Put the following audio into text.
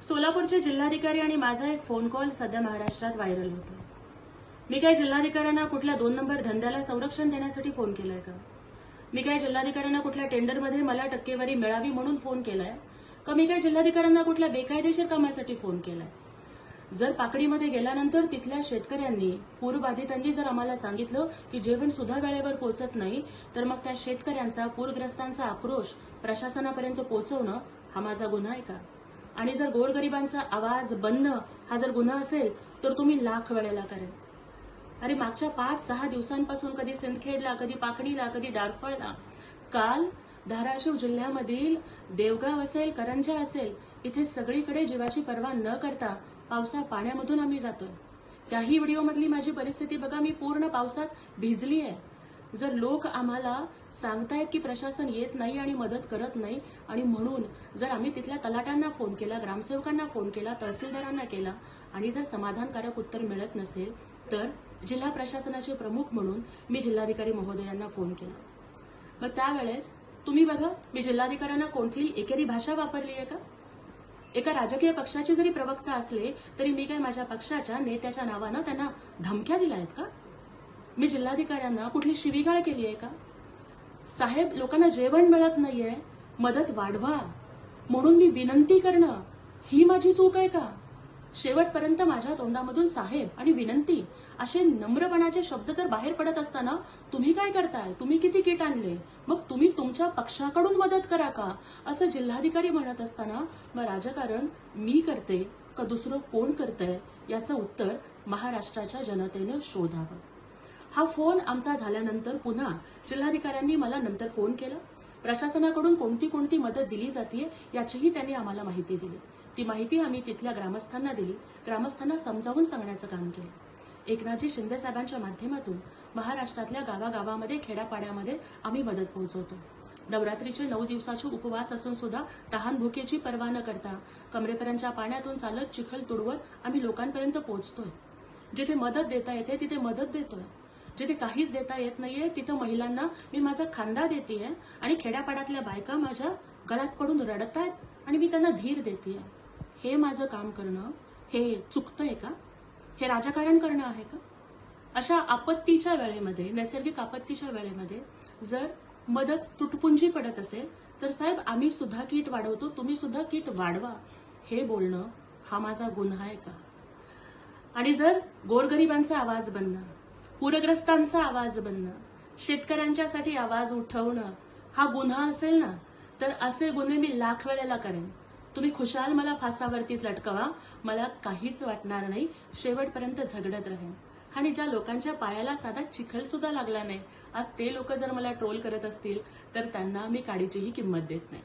सोलापूरचे जिल्हाधिकारी आणि माझा एक फोन कॉल सध्या महाराष्ट्रात व्हायरल होतो। मी काय जिल्हाधिकाऱ्यांना कुठल्या 2 नंबर धंद्याला संरक्षण देण्यासाठी फोन केलाय का? मी काय जिल्हाधिकाऱ्यांना कुठल्या टेंडरमध्ये मला टक्केवारी मिळावी म्हणून फोन केलाय का? मी काय जिल्हाधिकाऱ्यांना कुठल्या बेकायदेशीर कामासाठी फोन केलाय? जर पाकडीमध्ये गेल्यानंतर तिथल्या शेतकऱ्यांनी, पूरबाधितांनी जर आम्हाला सांगितलं की जेवण सुद्धा वेळेवर पोहोचत नाही, तर मग त्या शेतकऱ्यांचा, पूरग्रस्तांचा आक्रोश प्रशासनापर्यंत पोहोचवणं हा माझा गुन्हा आहे का? आणि जर गोरगरिबांचा आवाज बनणं हा जर गुन्हा असेल तर तुम्ही लाख वेळेला करेल। अरे मागच्या 5-6 दिवसांपासून कधी सिंदखेडला, कधी पाकडीला, कधी डारफळला, काल धाराशिव जिल्ह्यामधील देवगाव असेल, करंजा असेल, इथे सगळीकडे जीवाची पर्वा न करता पावसा पाण्यामधून आम्ही जातोय। त्याही व्हिडिओमधली माझी परिस्थिती बघा, मी पूर्ण पावसात भिजली आहे। जर लोक आम्हाला सांगतायत की प्रशासन येत नाही आणि मदत करत नाही, आणि म्हणून जर आम्ही तिथल्या तलाट्यांना फोन केला, ग्रामसेवकांना फोन केला, तहसीलदारांना केला आणि जर समाधानकारक उत्तर मिळत नसेल, तर जिल्हा प्रशासनाचे प्रमुख म्हणून मी जिल्हाधिकारी महोदयांना फोन केला। मग त्यावेळेस तुम्ही बघा, मी जिल्हाधिकाऱ्यांना कोणतीही एकेरी भाषा वापरली आहे का? एका राजकीय पक्षाचे जरी प्रवक्ता असले तरी मी काय माझ्या पक्षाच्या नेत्याच्या नावानं त्यांना धमक्या दिल्या आहेत का? मी जिल्हाधिकाऱ्यांना कुठली शिवीगाळ केली आहे का? साहेब, लोकांना जेवण मिळत नाहीये, मदत वाढवा म्हणून मी विनंती करणं ही माझी चूक आहे का? शेवटपर्यंत माझ्या तोंडामधून साहेब आणि विनंती असे नम्रपणाचे शब्द जर बाहेर पडत असताना तुम्ही काय करताय? तुम्ही किती किट आणले? मग तुम्ही तुमच्या पक्षाकडून मदत करा का? असं जिल्हाधिकारी म्हणत असताना मग राजकारण मी करते का दुसरं कोण करतंय याचं उत्तर महाराष्ट्राच्या जनतेनं शोधावं। हा फोन आमचा झाल्यानंतर पुन्हा जिल्हाधिकाऱ्यांनी मला नंतर फोन केला। प्रशासनाकडून कोणती कोणती मदत दिली जाते याचीही त्यांनी आम्हाला माहिती दिली। ती माहिती आम्ही तिथल्या ग्रामस्थांना दिली, ग्रामस्थांना समजावून सांगण्याचं काम केलं। एकनाथजी शिंदे साहेबांच्या माध्यमातून महाराष्ट्रातल्या गावागावामध्ये, खेड्यापाड्यामध्ये आम्ही मदत पोहोचवतो। नवरात्रीचे 9 दिवसाचे उपवास असून सुद्धा तहान भुकेची पर्वा न करता कमरेपर्यंतच्या पाण्यातून चालत, चिखल तुडवत आम्ही लोकांपर्यंत पोहोचतोय। जिथे मदत देता येते तिथे मदत देतोय, जिथे काहीच देता येत नाहीये तिथं महिलांना मी माझा खांदा देतेय आणि खेड्यापाड्यातल्या बायका माझ्या गळ्यात पडून रडतायत आणि मी त्यांना धीर देतेय। हे माझं काम करणं हे चुकतंय का? हे राजकारण करणं आहे का? अशा आपत्तीच्या वेळेमध्ये, नैसर्गिक आपत्तीच्या वेळेमध्ये जर मदत तुटपुंजी पडत असेल तर साहेब, आम्ही सुद्धा किट वाढवतो, तुम्ही सुद्धा किट वाढवा, हे बोलणं हा माझा गुन्हा आहे का? आणि जर गोरगरिबांचा आवाज बनणं, पूरग्रस्तांचा आवाज बनणं, शेतकऱ्यांच्यासाठी आवाज उठवणं हा गुन्हा असेल ना, तर असे गुन्हे मी लाख वेळेला करेन। तुम्ही खुशाल मला फासावरतीच लटकवा, मला काहीच वाटणार नाही, शेवटपर्यंत झगडत राहीन। आणि ज्या लोकांच्या पायाला साधा चिखल सुद्धा लागला नाही, आज ते लोक जर मला ट्रोल करत असतील तर त्यांना मी काडीचीही किंमत देत नाही।